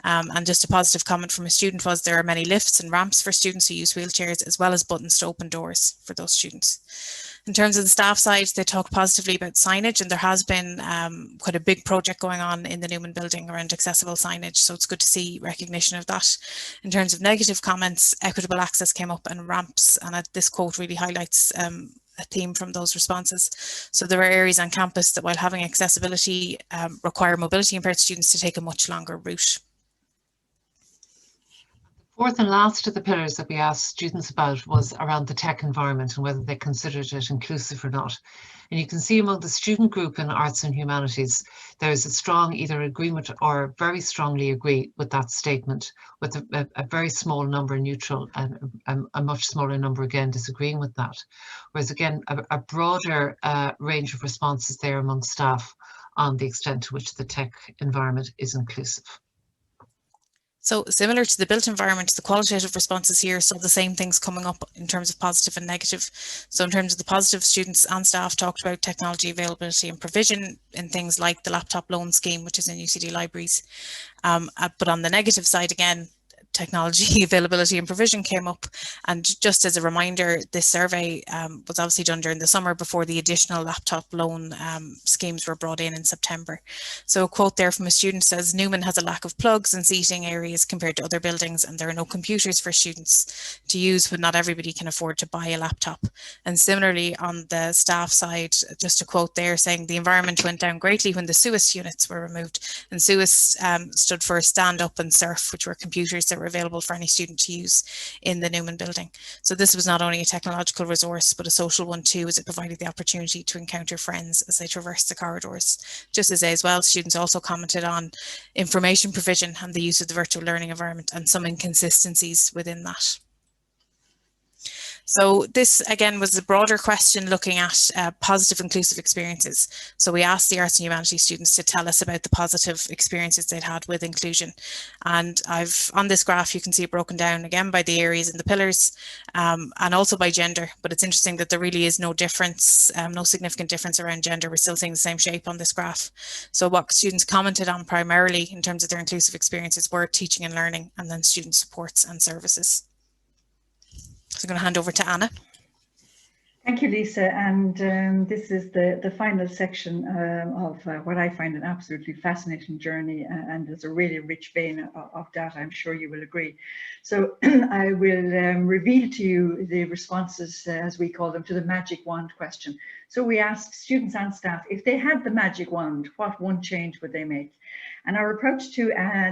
And just a positive comment from a student was, there are many lifts and ramps for students who use wheelchairs, as well as buttons to open doors for those students. In terms of the staff side, they talk positively about signage, and there has been quite a big project going on in the Newman building around accessible signage, so it's good to see recognition of that. In terms of negative comments, equitable access came up, and ramps, and this quote really highlights a theme from those responses. So there are areas on campus that, while having accessibility, require mobility impaired students to take a much longer route. Fourth and last of the pillars that we asked students about was around the tech environment and whether they considered it inclusive or not. And you can see among the student group in arts and humanities, there is a strong either agreement or very strongly agree with that statement, with a very small number neutral and a much smaller number again disagreeing with that. Whereas again, a broader range of responses there among staff on the extent to which the tech environment is inclusive. So similar to the built environment, the qualitative responses here saw the same things coming up in terms of positive and negative. So in terms of the positive, students and staff talked about technology availability and provision in things like the laptop loan scheme, which is in UCD libraries. But on the negative side, again, technology availability and provision came up. And just as a reminder, this survey was obviously done during the summer before the additional laptop loan schemes were brought in September. So a quote there from a student says, Newman has a lack of plugs and seating areas compared to other buildings, and there are no computers for students to use, but not everybody can afford to buy a laptop. And similarly, on the staff side, just a quote there saying the environment went down greatly when the SUIS units were removed. And SUIS stood for Stand Up and Surf, which were computers that were available for any student to use in the Newman building. So this was not only a technological resource, but a social one too, as it provided the opportunity to encounter friends as they traversed the corridors. Just as well, students also commented on information provision and the use of the virtual learning environment and some inconsistencies within that. So this again was a broader question looking at positive inclusive experiences. So we asked the Arts and Humanities students to tell us about the positive experiences they'd had with inclusion. And on this graph, you can see it broken down again by the areas and the pillars, and also by gender. But it's interesting that there really is no difference, no significant difference around gender. We're still seeing the same shape on this graph. So what students commented on primarily in terms of their inclusive experiences were teaching and learning, and then student supports and services. So I'm going to hand over to Anna. Thank you, Lisa. And this is the final section of what I find an absolutely fascinating journey, and there's a really rich vein of data, I'm sure you will agree. So I will reveal to you the responses, as we call them, to the magic wand question. So we asked students and staff, if they had the magic wand, what one change would they make? And our approach to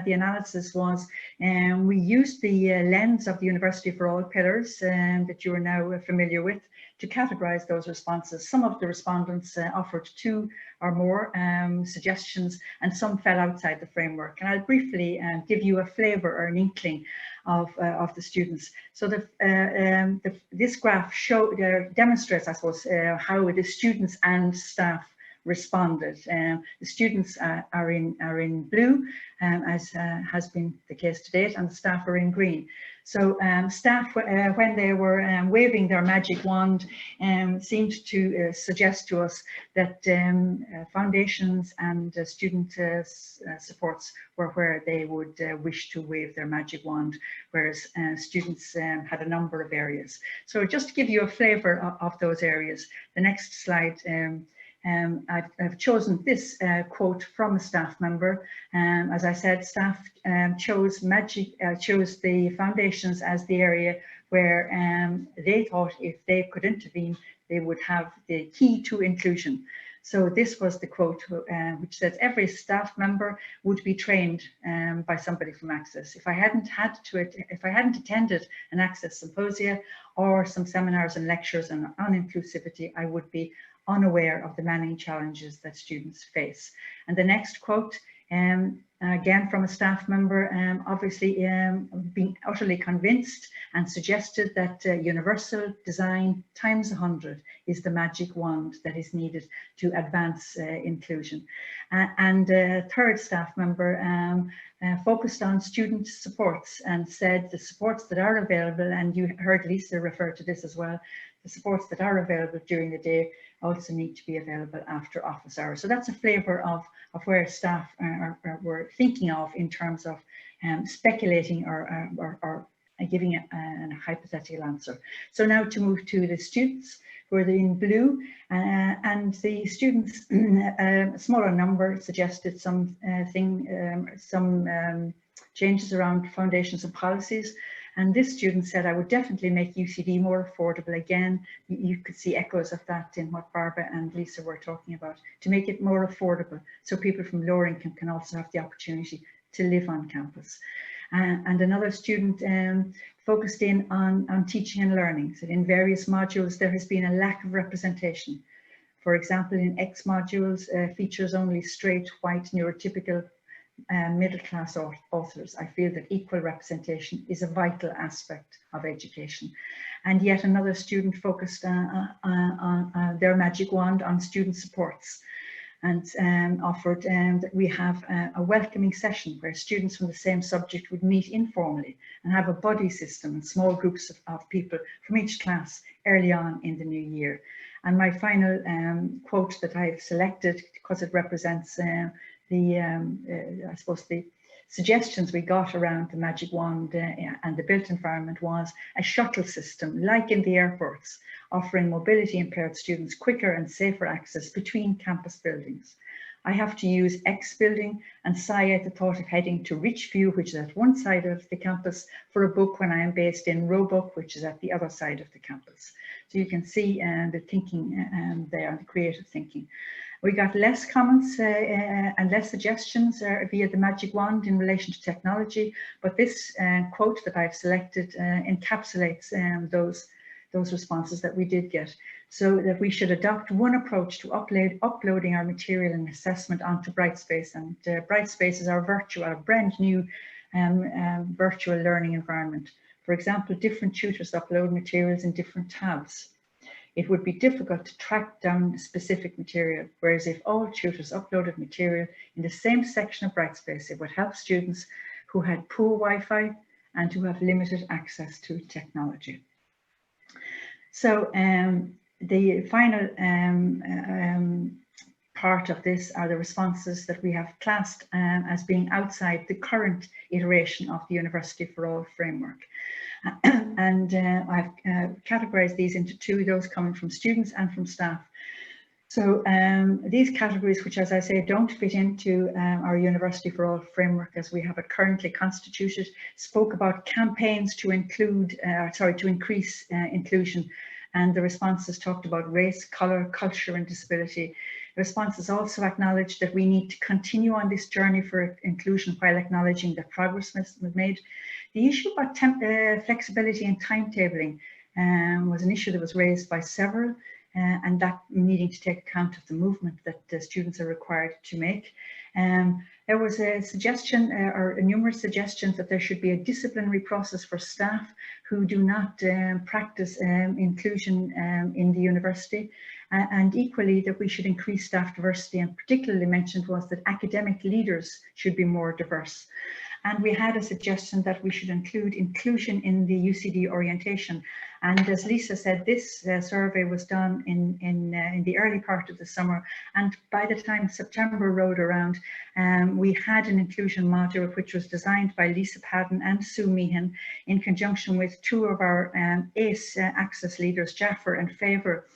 the analysis was, we used the lens of the University for All pillars that you are now familiar with to categorize those responses. Some of the respondents offered 2 or more suggestions, and some fell outside the framework. And I'll briefly give you a flavor or an inkling of the students. So this graph demonstrates, I suppose, how the students and staff responded. The students are in blue, as has been the case to date, and the staff are in green. So staff, when they were waving their magic wand, seemed to suggest to us that foundations and student supports were where they would wish to wave their magic wand, whereas students had a number of areas. So just to give you a flavour of those areas, the next slide, I've chosen this quote from a staff member. As I said, staff chose the foundations as the area where they thought if they could intervene, they would have the key to inclusion. So this was the quote, which says, every staff member would be trained by somebody from Access. If I hadn't attended an Access symposia or some seminars and lectures on inclusivity, I would be unaware of the many challenges that students face. And the next quote, again from a staff member, obviously being utterly convinced and suggested that universal design times 100 is the magic wand that is needed to advance inclusion. And a third staff member focused on student supports and said the supports that are available, and you heard Lisa refer to this as well, the supports that are available during the day also need to be available after office hours. So that's a flavour of where staff were thinking of in terms of speculating or giving a hypothetical answer. So now to move to the students, who are in blue, and the students, a smaller number, suggested some changes around foundations and policies. And this student said, I would definitely make UCD more affordable. Again, you could see echoes of that in what Barbara and Lisa were talking about, to make it more affordable so people from lower income can also have the opportunity to live on campus. And another student focused in on teaching and learning. So in various modules, there has been a lack of representation. For example, in X modules, features only straight, white, neurotypical middle-class authors. I feel that equal representation is a vital aspect of education. And yet another student focused on their magic wand on student supports, and offered that we have a welcoming session where students from the same subject would meet informally and have a buddy system and small groups of people from each class early on in the new year. And my final quote that I've selected, because it represents I suppose the suggestions we got around the magic wand and the built environment was a shuttle system, like in the airports, offering mobility impaired students quicker and safer access between campus buildings. I have to use X building and sigh at the thought of heading to Richview, which is at one side of the campus, for a book when I am based in Roebuck, which is at the other side of the campus. So you can see the thinking there, the creative thinking. We got less comments and less suggestions via the magic wand in relation to technology, but this quote that I've selected encapsulates those responses that we did get. So that we should adopt one approach to uploading our material and assessment onto Brightspace. And Brightspace is our brand new virtual learning environment. For example, different tutors upload materials in different tabs. It would be difficult to track down specific material, whereas if all tutors uploaded material in the same section of Brightspace, it would help students who had poor Wi-Fi and who have limited access to technology. So the final part of this are the responses that we have classed as being outside the current iteration of the University for All framework. And I've categorized these into two, those coming from students and from staff. So these categories, which, as I say, don't fit into our University for All framework as we have it currently constituted, spoke about campaigns to include, to increase inclusion. And the responses talked about race, colour, culture and disability. The responses also acknowledged that we need to continue on this journey for inclusion while acknowledging that progress must be made. The issue about flexibility and timetabling was an issue that was raised by several, and that needing to take account of the movement that the students are required to make. There was a suggestion or numerous suggestions that there should be a disciplinary process for staff who do not practice inclusion in the university, and equally that we should increase staff diversity, and particularly mentioned was that academic leaders should be more diverse. And we had a suggestion that we should include inclusion in the UCD orientation. And as Lisa said, this survey was done in the early part of the summer. And by the time September rolled around, we had an inclusion module which was designed by Lisa Padden and Sue Meehan in conjunction with two of our ACE access leaders, Jaffer and Favour.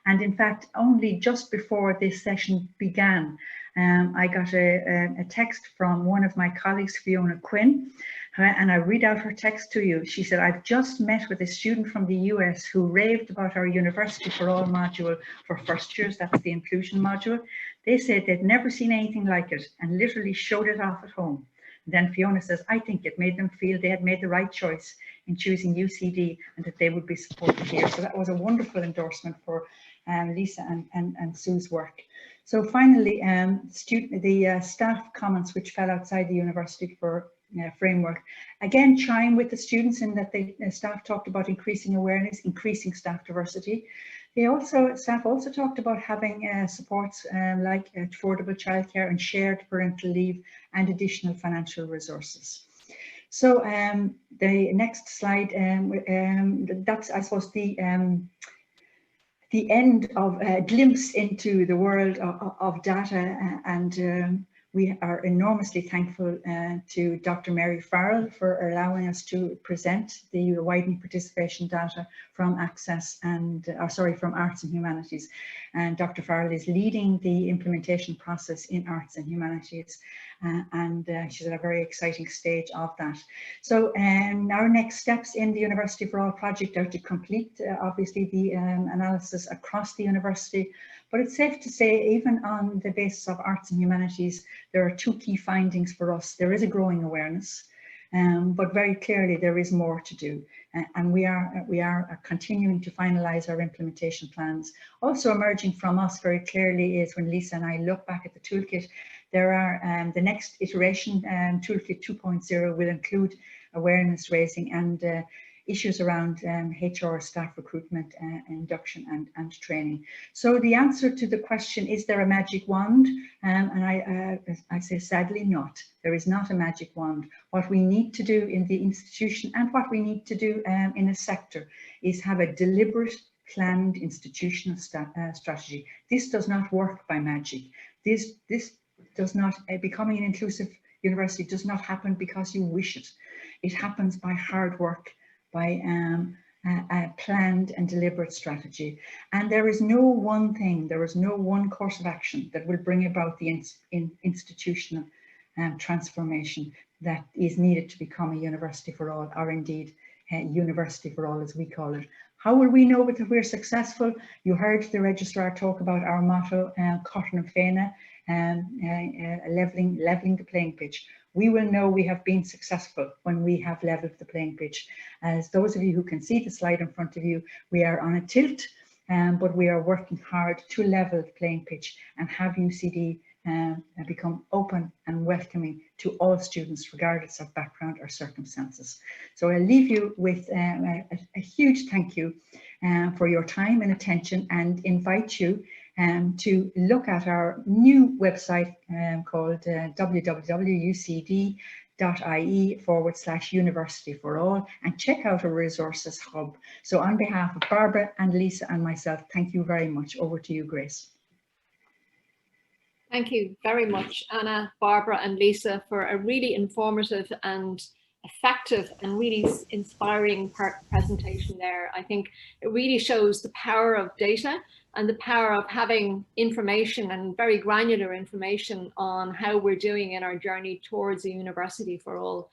And in fact, only just before this session began, I got a text from one of my colleagues, Fiona Quinn, and I read out her text to you. She said, I've just met with a student from the US who raved about our University for All module for first years, that's the inclusion module. They said they'd never seen anything like it and literally showed it off at home. And then Fiona says, I think it made them feel they had made the right choice in choosing UCD and that they would be supported here. So that was a wonderful endorsement for Lisa and Sue's work. So finally, the staff comments which fell outside the University for framework, again chime with the students in that the staff talked about increasing awareness, increasing staff diversity. Staff also talked about having supports like affordable childcare and shared parental leave and additional financial resources. So the next slide, that's I suppose the end of a glimpse into the world of data, and we are enormously thankful to Dr. Mary Farrell for allowing us to present the widening participation data from Access and, from Arts and Humanities. And Dr. Farrell is leading the implementation process in Arts and Humanities, and she's at a very exciting stage of that. So our next steps in the University for All project are to complete, obviously, the analysis across the university. But it's safe to say, even on the basis of Arts and Humanities, there are two key findings for us. There is a growing awareness, but very clearly there is more to do. And we are continuing to finalise our implementation plans. Also emerging from us very clearly is when Lisa and I look back at the toolkit, there are the next iteration, Toolkit 2.0 will include awareness raising and issues around HR staff recruitment, induction and training. So the answer to the question, is there a magic wand? And I say sadly not. There is not a magic wand. What we need to do in the institution and what we need to do in a sector is have a deliberate, planned institutional strategy. This does not work by magic. This does not, becoming an inclusive university does not happen because you wish it. It happens by hard work, by a planned and deliberate strategy. And there is no one thing, there is no one course of action that will bring about the institutional transformation that is needed to become a university for all, or indeed university for all as we call it. How will we know that we're successful? You heard the registrar talk about our motto, Cotton and Fena, leveling the playing pitch. We will know we have been successful when we have leveled the playing pitch. As those of you who can see the slide in front of you, we are on a tilt, but we are working hard to level the playing pitch and have UCD become open and welcoming to all students, regardless of background or circumstances. So I'll leave you with a huge thank you for your time and attention, and invite you to look at our new website called www.ucd.ie/university for all, and check out our resources hub. So on behalf of Barbara and Lisa and myself, thank you very much. Over to you, Grace. Thank you very much, Anna, Barbara and Lisa, for a really informative and effective and really inspiring presentation there. I think it really shows the power of data and the power of having information, and very granular information, on how we're doing in our journey towards a university for all.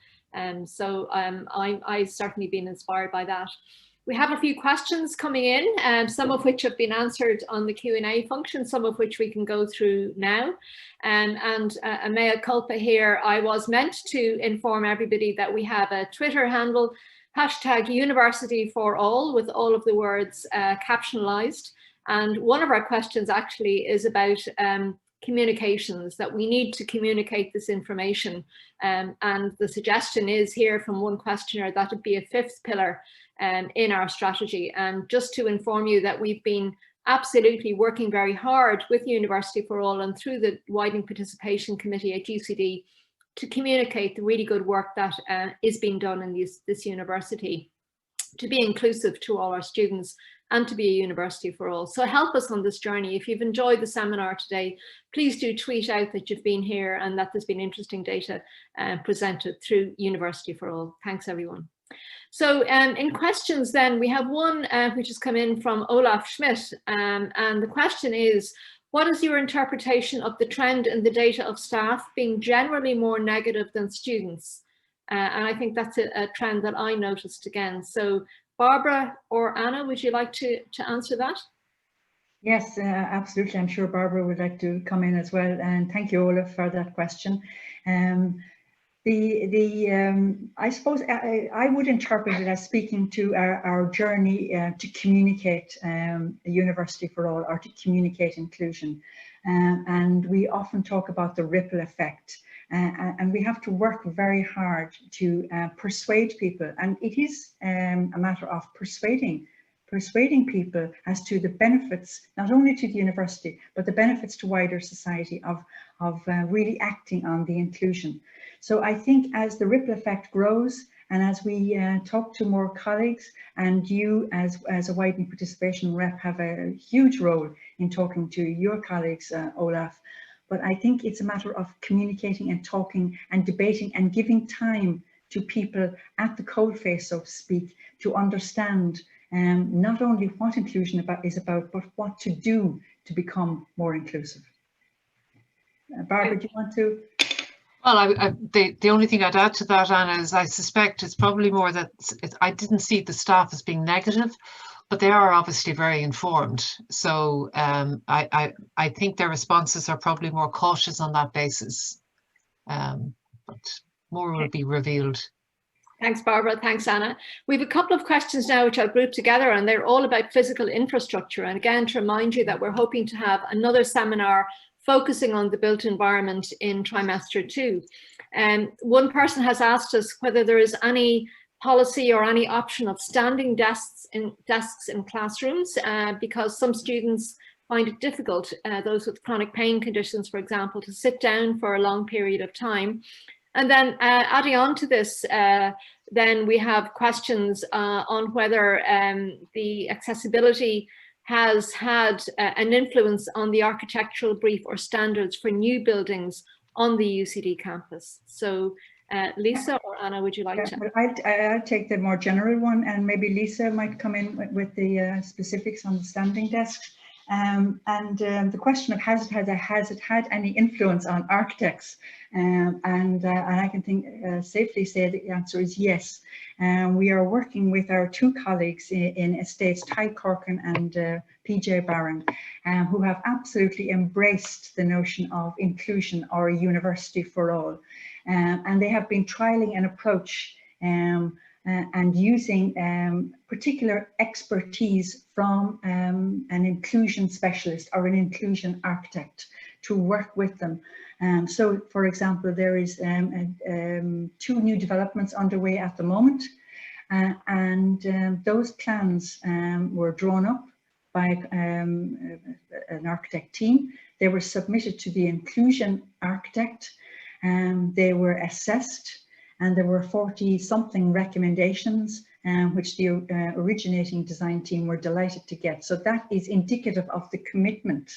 So I've certainly been inspired by that. We have a few questions coming in, some of which have been answered on the Q&A function, some of which we can go through now. And a mea culpa here, I was meant to inform everybody that we have a Twitter handle, #UniversityForAll, with all of the words captionalized. And one of our questions actually is about communications, that we need to communicate this information. And the suggestion is here from one questioner that it be a 5th pillar in our strategy. And just to inform you that we've been absolutely working very hard with University for All and through the Widening Participation Committee at UCD to communicate the really good work that is being done in this university, to be inclusive to all our students and to be a university for all. So help us on this journey. If you've enjoyed the seminar today, please do tweet out that you've been here and that there's been interesting data presented through University for All. Thanks, everyone. So in questions then, we have one which has come in from Olaf Schmidt, and the question is, what is your interpretation of the trend in the data of staff being generally more negative than students? And I think that's a trend that I noticed again. So Barbara or Anna, would you like to answer that? Yes, absolutely. I'm sure Barbara would like to come in as well. And thank you, Olaf, for that question. I suppose I would interpret it as speaking to our journey to communicate a university for all, or to communicate inclusion. And we often talk about the ripple effect. And we have to work very hard to persuade people. And it is a matter of persuading people as to the benefits, not only to the university, but the benefits to wider society of really acting on the inclusion. So I think as the ripple effect grows, and as we talk to more colleagues, and you as a widening participation rep have a huge role in talking to your colleagues, Olaf, but I think it's a matter of communicating and talking and debating and giving time to people at the coalface, so to speak, to understand not only what inclusion is about, but what to do to become more inclusive. Barbara, do you want to? Well, the only thing I'd add to that, Anna, is I suspect it's probably more that I didn't see the staff as being negative, but they are obviously very informed. So I think their responses are probably more cautious on that basis, but more will be revealed. Thanks, Barbara. Thanks, Anna. We have a couple of questions now which I'll group together, and they're all about physical infrastructure. And again, to remind you that we're hoping to have another seminar focusing on the built environment in trimester 2. And one person has asked us whether there is any policy or any option of standing desks in classrooms, because some students find it difficult, those with chronic pain conditions, for example, to sit down for a long period of time. And then adding on to this, then we have questions on whether the accessibility has had an influence on the architectural brief or standards for new buildings on the UCD campus. So Lisa or Anna, would you like to? I'll take the more general one, and maybe Lisa might come in with the specifics on the standing desks. The question of has it had any influence on architects? And I can safely say the answer is yes. We are working with our two colleagues in estates Ty Corkin and PJ Barron, who have absolutely embraced the notion of inclusion or a university for all. And they have been trialing an approach and using particular expertise from an inclusion specialist or an inclusion architect to work with them. So, for example, there is two new developments underway at the moment, and those plans were drawn up by an architect team. They were submitted to the inclusion architect, and they were assessed, and there were 40-something recommendations, which the originating design team were delighted to get. So that is indicative of the commitment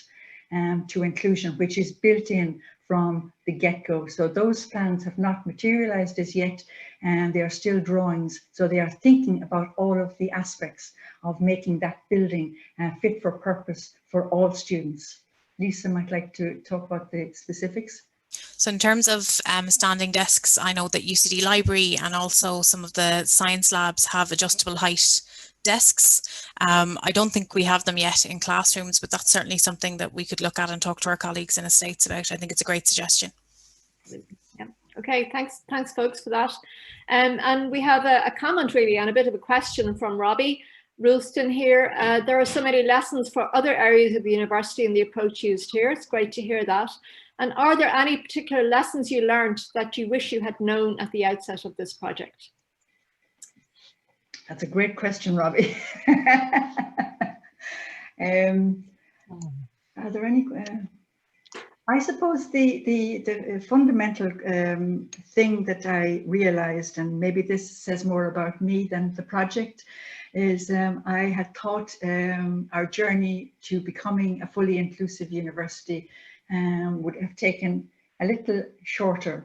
to inclusion, which is built in from the get-go. So those plans have not materialized as yet, and they are still drawings. So they are thinking about all of the aspects of making that building fit for purpose for all students. Lisa might like to talk about the specifics. So in terms of standing desks, I know that UCD Library and also some of the science labs have adjustable height desks. I don't think we have them yet in classrooms, but that's certainly something that we could look at and talk to our colleagues in estates about. I think it's a great suggestion. Yeah. Okay, thanks folks for that. And we have a comment really and a bit of a question from Robbie Rulston here. There are so many lessons for other areas of the university in the approach used here. It's great to hear that. And are there any particular lessons you learned that you wish you had known at the outset of this project? That's a great question, Robbie. Are there any? I suppose the fundamental thing that I realized, and maybe this says more about me than the project, is I had thought our journey to becoming a fully inclusive university would have taken a little shorter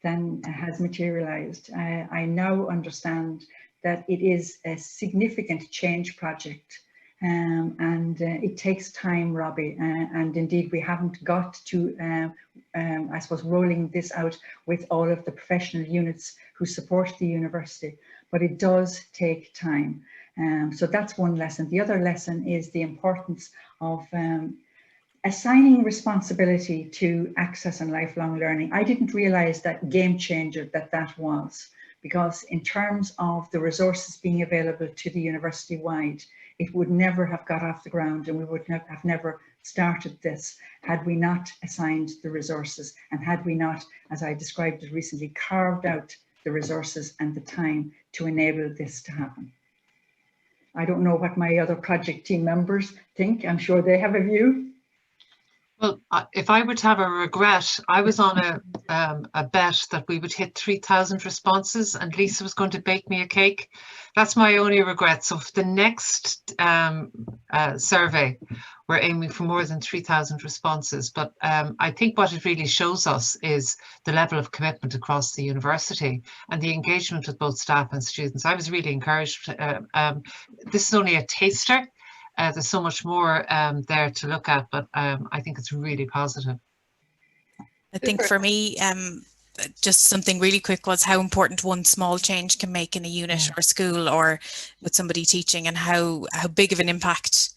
than has materialized. I now understand that it is a significant change project, and it takes time, Robbie, and indeed we haven't got to, I suppose, rolling this out with all of the professional units who support the university, but it does take time. So that's one lesson. The other lesson is the importance of assigning responsibility to access and lifelong learning. I didn't realize that game changer that was, because in terms of the resources being available to the university wide, it would never have got off the ground, and we would have never started this had we not assigned the resources, and had we not, as I described it recently, carved out the resources and the time to enable this to happen. I don't know what my other project team members think. I'm sure they have a view. Well, if I were to have a regret, I was on a bet that we would hit 3,000 responses, and Lisa was going to bake me a cake. That's my only regret. So for the next survey, we're aiming for more than 3,000 responses. But I think what it really shows us is the level of commitment across the university and the engagement with both staff and students. I was really encouraged. This is only a taster. There's so much more there to look at, but I think it's really positive. I think for me, just something really quick was how important one small change can make in a unit or school or with somebody teaching, and how big of an impact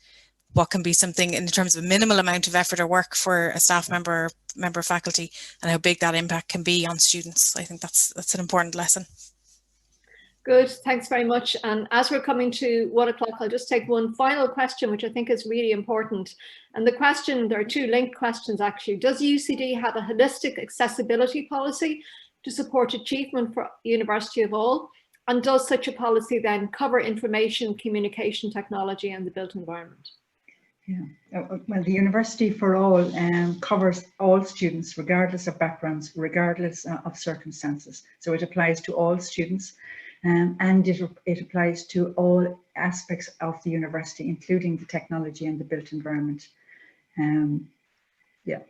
what can be something in terms of a minimal amount of effort or work for a staff member of faculty, and how big that impact can be on students. I think that's an important lesson. Good, thanks very much. And as we're coming to 1 o'clock, I'll just take one final question, which I think is really important. And the question, there are two linked questions actually. Does UCD have a holistic accessibility policy to support achievement for University of All? And does such a policy then cover information, communication technology and the built environment? Yeah, well, the University for All covers all students, regardless of backgrounds, regardless of circumstances. So it applies to all students. And it applies to all aspects of the university, including the technology and the built environment. Yeah.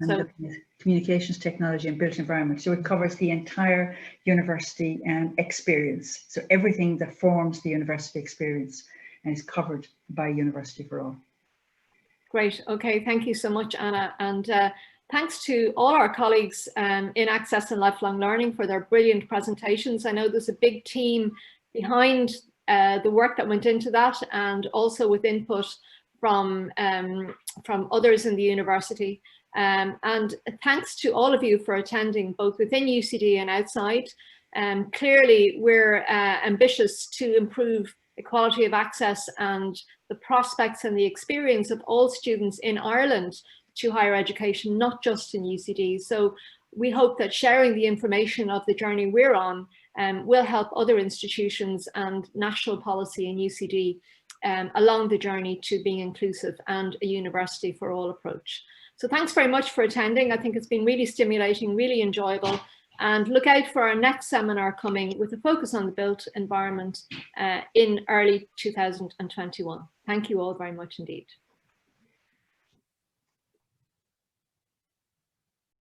and So looking at communications technology and built environment. So it covers the entire university experience. So everything that forms the university experience and is covered by University for All. great. Okay, thank you so much, Anna. And thanks to all our colleagues in Access and Lifelong Learning for their brilliant presentations. I know there's a big team behind the work that went into that, and also with input from others in the university. And thanks to all of you for attending, both within UCD and outside. Clearly, we're ambitious to improve equality of access and the prospects and the experience of all students in Ireland to higher education, not just in UCD. So we hope that sharing the information of the journey we're on will help other institutions and national policy in UCD along the journey to being inclusive and a university for all approach. So thanks very much for attending. I think it's been really stimulating, really enjoyable. And look out for our next seminar coming with a focus on the built environment in early 2021. Thank you all very much indeed.